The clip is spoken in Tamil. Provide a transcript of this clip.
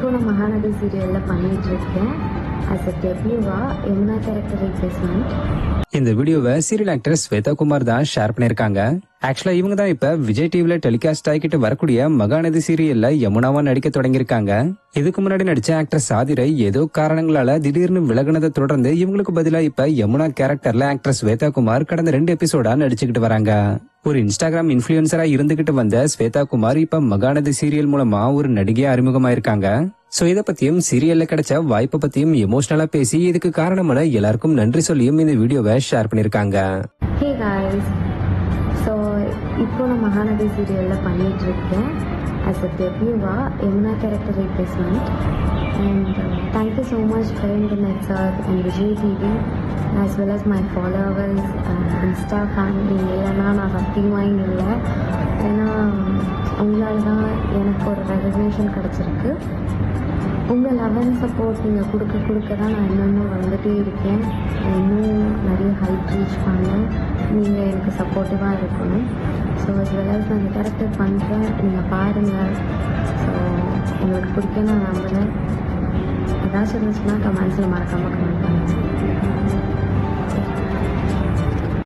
இப்போ நான் மகாநதி சீரியலில் பண்ணிகிட்ருக்கேன். ஆஸ் அ டெப்யூவா யமுனா கேரக்டர் ரீப்ளேஸ்மெண்ட். இந்த வீடியோவை சீரியல் ஆக்டர் ஸ்வேதா குமார் தான் ஷேர் பண்ணிருக்காங்க. ஆக்சுவலா இவங்க தான் இப்ப விஜய் டிவில டெலிகாஸ்ட் ஆகிட்டு வரக்கூடிய மகாநதி சீரியல்ல யமுனாவா நடிக்க தொடங்கியிருக்காங்க. இதுக்கு முன்னாடி நடிச்ச ஆக்டர் சாதிரை ஏதோ காரணங்களால திடீர்னு விலகினதை தொடர்ந்து இவங்களுக்கு பதிலா இப்ப யமுனா கேரக்டர்ல ஆக்டர் ஸ்வேதா குமார் கடந்த 2 எபிசோடா நடிச்சுக்கிட்டு வராங்க. ஒரு இன்ஸ்டாகிராம் இன்ஃபுளுசரா இருந்துகிட்டு வந்த ஸ்வேதா குமார் இப்ப மகாநதி சீரியல் மூலமா ஒரு நடிகையா அறிமுகமாயிருக்காங்க. சோ இத பத்தியும் சீரியல்ல கிடைச்ச வாய்ப்பை பத்தியும் எமோஷனலா பேசி இதுக்கு காரணமான எல்லாருக்கும் நன்றி சொல்லியும் இந்த வீடியோவை ஷேர் பண்ணிருக்காங்க. ஹே காய்ஸ், ஸோ இப்போ நான் மகாநதி சீரியலில் பண்ணிகிட்ருக்கேன். ஆஸ் அ டெப்யூவா Yamuna character replacement. And thank you so much friend net sir and Vijay TV as well as my followers insta family. இல்லைன்னா நான் சத்தியமாக இங்கே இல்லை. ஏன்னா உங்களால் தான் எனக்கு ஒரு ரெகக்னேஷன் கிடச்சிருக்கு. உங்கள் லவ் அண்ட் சப்போர்ட் நீங்கள் கொடுக்க தான் நான் இன்னும் வந்துகிட்டே இருக்கேன். இன்னும் நிறைய ஹைட் ரீச் பண்ண நீங்கள் எனக்கு சப்போர்ட்டிவாக இருக்கணும். ஸோ அஸ் வெல் அஸ் நான் இந்த கேரக்டர் பண்ணுறேன், நீங்கள் பாருங்கள். ஸோ உங்களுக்கு பிடிக்கும் நான் நம்புகிறேன். ஏதாச்சும் இருந்துச்சுன்னா கமெண்ட்ஸில் மறக்காமல் கமெண்ட் பண்ணுங்கள்.